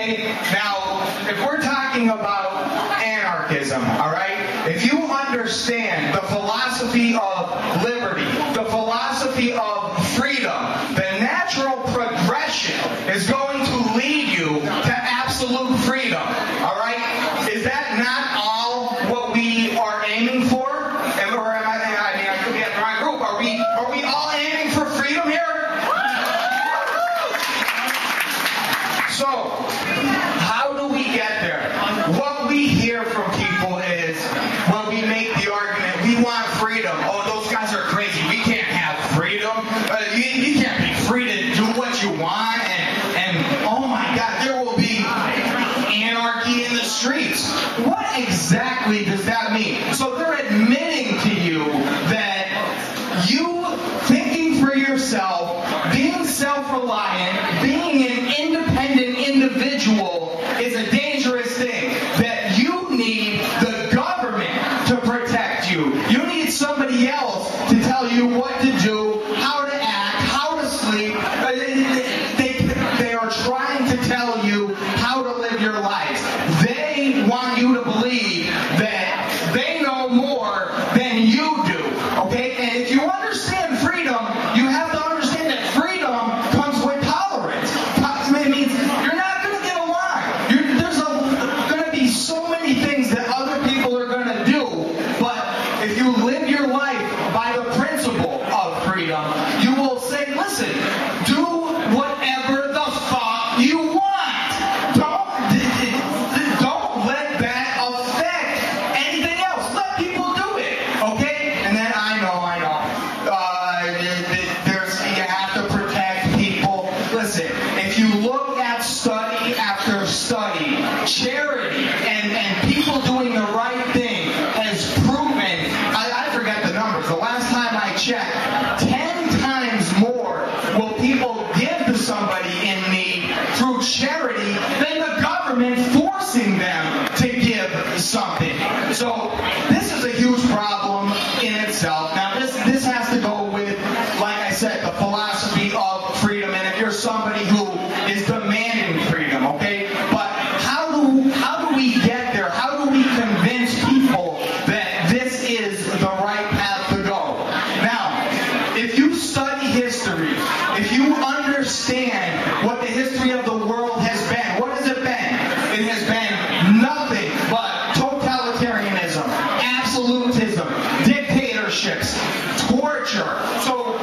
okay? Now, if we're talking about anarchism, all right? If you understand the philosophy of liberty, the philosophy of freedom, the natural progression is going to lead you to absolute freedom, all right? Is that not all what we are aiming for? Or am I could be at the wrong group. Are we all aiming for freedom here? So, how do we get there? What we hear from people is, when we make the argument, we want freedom. Oh, those guys are crazy. We can't have freedom. You can't be free to do what you want. And oh my God, there will be anarchy in the streets. What exactly does that mean? So they're admitting to you that you thinking for yourself, being self-reliant, being an independent individual is a dangerous thing. That you need the government to protect you. You need somebody else to tell you what to do, how to act, how to sleep. They are trying to tell you how to live your life. They want you to believe that they know more than you do. Okay? And if you understand freedom, you have to understand that freedom comes with tolerance. It means you're not going to get along. There's going to be so many things that other people are going to do. But if you live your life by the principle of freedom, you will say, listen, do whatever the fuck you want. Don't let that affect anything else. Let people do it. Okay? And then I know. You have to protect people. Listen, if you look at study after study, charity and people doing the right thing has proven, I forget the numbers, the last time I checked, 10 times more will people give to somebody in need through charity than the government forcing them to give something. So this is a huge problem in itself. Now this has to go with, like I said, the philosophy of freedom, and if you're somebody who is demanding freedom, okay? But how do we get there? How do we convince people that this is the right path to go? Now, if you study history, if you understand what the history of the world has been, what has it been? It has been nothing but totalitarianism, absolutism, dictatorships, torture. So,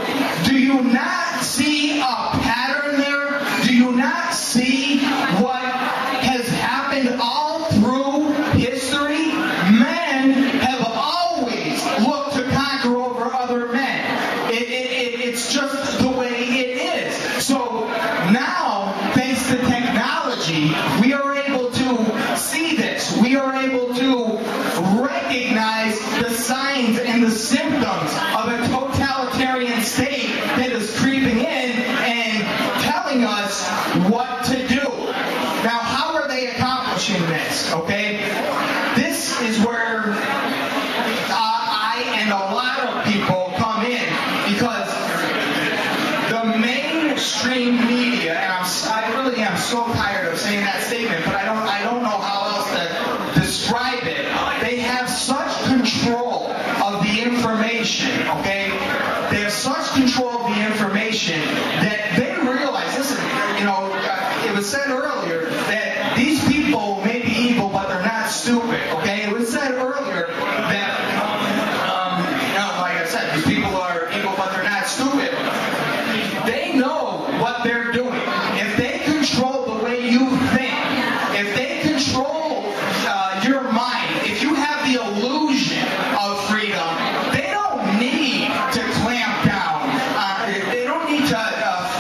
do you not see a pattern there? Do you not see what has happened all through history? Men have always looked to conquer over other men. It's just the way it is. So now, thanks to technology, we are able to see this. We are able to recognize the signs and the symptoms of a totalitarian state that is creeping in and telling us what to do. Now, how are they accomplishing this? Okay? This is where I and a lot of people come in, because the mainstream media, and I really am so tired of saying that statement, but I don't know how else to describe it. They have such control of the information, okay? They have such control of the information that they realize, listen, it was said earlier that these people may be evil, but they're not stupid, okay? It was said earlier that, like I said, these people are evil, but they're not stupid. They know what they're doing. If they control the way you think, if they control your mind, if you have the illusion of freedom, they don't need to clamp down. They don't need to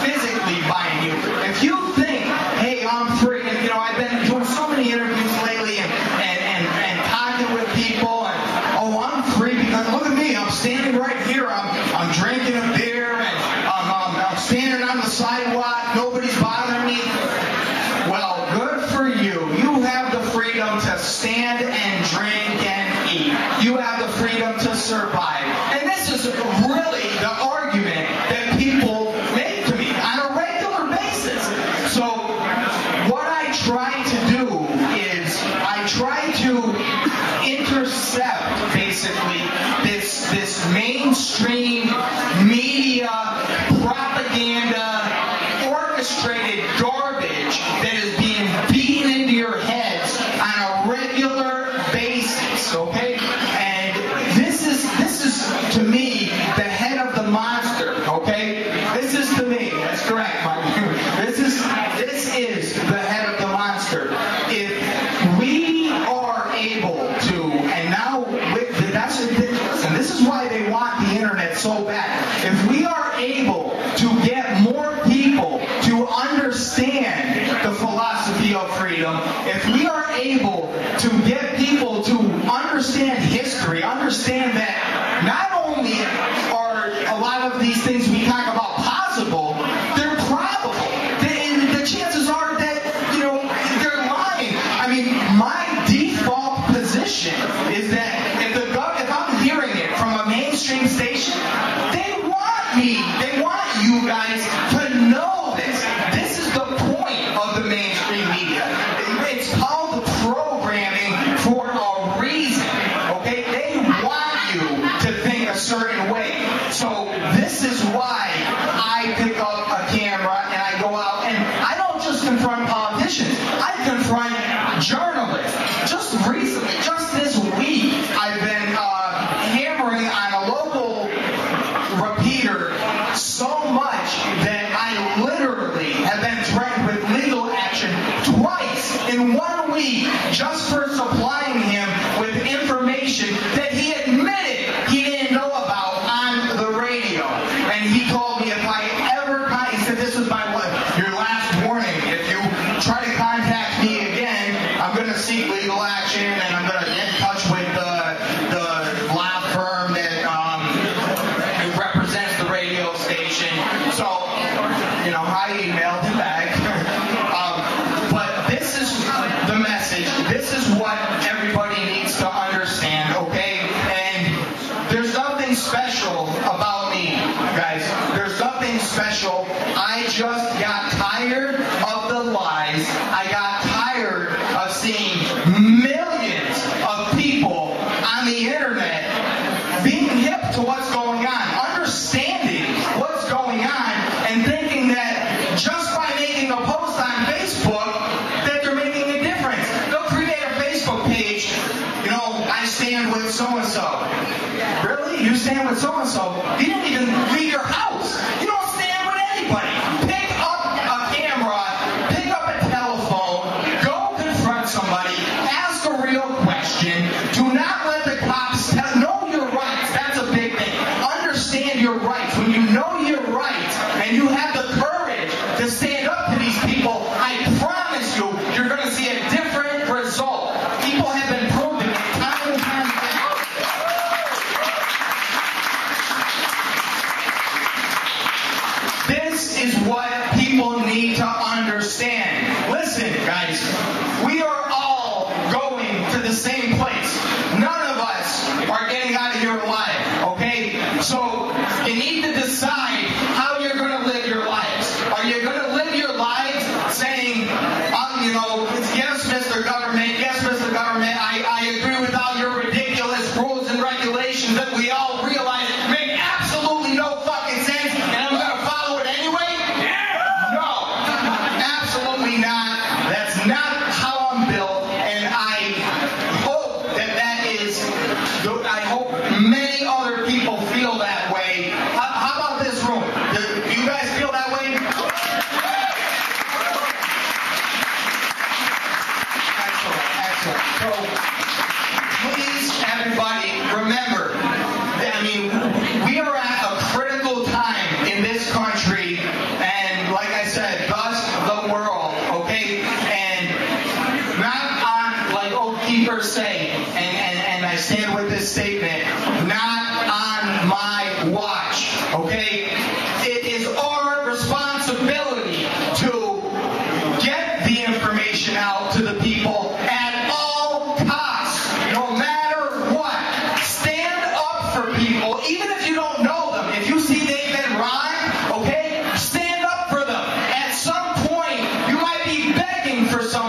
physically bind you. If you think, hey, I'm free, and I've been doing so many interviews lately and talking with people, and I'm free because look at me, I'm standing right here, I'm drinking a beer, and I'm standing on the sidewalk, nobody's bothering me. Well, good for you. You have the freedom to stand and drink and eat. You have the freedom to survive. And this is really the argument that people make to me on a regular basis. So what I I try to do is I try to intercept basically this mainstream media propaganda orchestrated garbage that is being beaten into your heads on a regular basis, okay? And this is to me the head of the monster, okay? This is to me, that's correct, Mike. This is the head of the monster. If we are able to, and now listen, this is why they want the internet so bad. If we are able to get more people to understand the philosophy of freedom, if we are able to get people to understand history, understand that not only are a lot of these things we talk about possible, they're probable. The chances are that, they're lying. I mean, my default position is that if I'm hearing it from a mainstream station, they want you guys to know this. This is the point of the mainstream media. It's called programming for a reason, okay? They want you to think a certain way. So this is why I pick up a camera and I go out and I don't just confront politicians. I confront journalists. Just recently, just this week, I've been hammering on a local repeater so much that I literally have been threatened with legal action twice in 1 week just for supplying him with information that he admitted he didn't know about on the radio. And he told me if I ever, he said this was your last warning. If you try to contact me again, I'm going to seek legal action and I'm going to get in touch with the law firm that represents the radio station. So, I emailed him back. But this is the message. This is what everybody needs to understand, okay? And there's nothing special about me, guys. There's nothing special. I just got tired of the lies. I got tired of seeing millions of people on the internet being hip to what's going on, understanding what's going on, and thinking that just by making a post on Facebook that they're making a difference. They'll create a Facebook page, I stand with so-and-so. Really? You stand with so-and-so? You didn't even leave your house. You don't stand with anybody. Pick up a camera, pick up a telephone, go confront somebody, ask a real question. Do not let the cops know your rights. That's a big thing. Understand your rights. When you know your rights and you have the courage to stand up to these people, I promise you, you're going to see a different result. People have been proven time and time again. This is what people need to understand. Listen, guys, we are all going to the same place. None of us are getting out of here alive, okay? So you need to decide how you're going to live your lives. Are you going to live your lives saying, yes, Mr. Government, I agree with all your ridiculous rules and regulations that we all realize make absolutely no fucking sense, and I'm going to follow it anyway? Yeah. No, absolutely not. That's not how I'm built, and I hope I hope many other people feel that way. How about this room? Do you guys feel that way? Excellent. So, please, everybody, remember, we are at a critical time in this country, and like I said, thus the world, okay? And not on, like old keepers say, and I stand with this statement, not on my watch, okay? It is our responsibility to get the information out to the people at all costs, no matter what. Stand up for people, even if you don't know them. If you see they've been wronged, okay, stand up for them. At some point, you might be begging for someone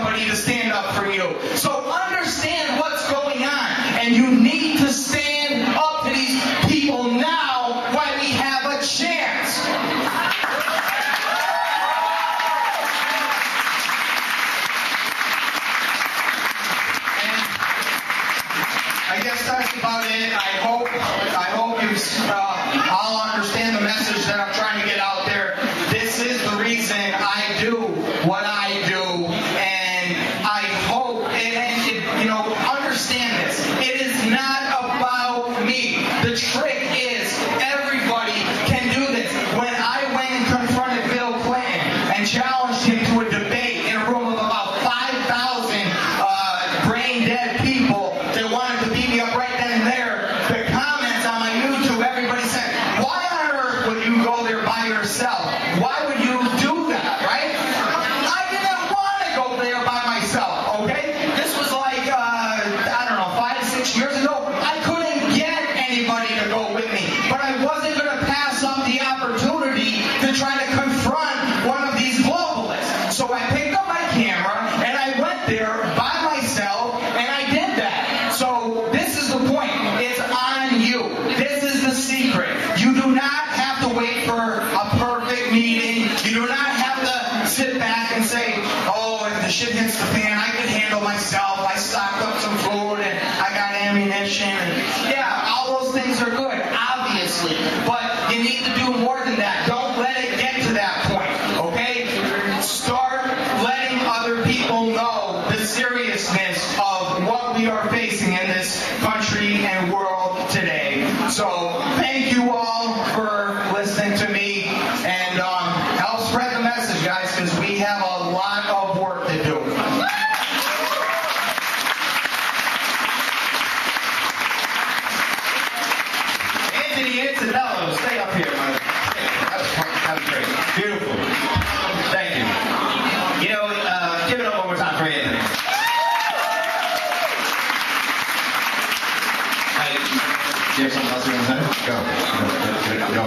guess that's about it. I hope you all understand the message that I'm trying to get out there. This is the reason I do what I do, and I hope, understand this. It is not about me. The trick is everybody can do this. When I went and confronted Bill Clinton and challenged him to a debate in a room of about 5,000 brain-dead people that wanted to beat me up right then and there, the comments on my YouTube, everybody said, why on earth would you go there by yourself? Why would you do that, right? I didn't want to go there by myself, okay? This was like, 5-6 years ago. I couldn't get anybody to go with me, but I wasn't going to pass up the opportunity to try to confront one of these globalists. So I picked up my camera and I went there by myself and I did that. So this is the point. It's on you. This is the secret. You do not have to wait for a perfect meeting. You do not have to sit back and say, oh, if the shit hits the fan, I can handle myself. I stocked up some food and I got ammunition. And yeah, all those things are good, obviously. But you need to do more than that. Don't let it get to that point, okay? Start letting other people know the seriousness of what we are facing in this country and world today. So thank you all for listening to me, and help spread the message, guys, because we have a lot of work to do. Antonello, stay up here, man. That was great. Beautiful. Thank you. Give it up one more time for Anthony. Do you have something else you want to say? Go. Go. Go.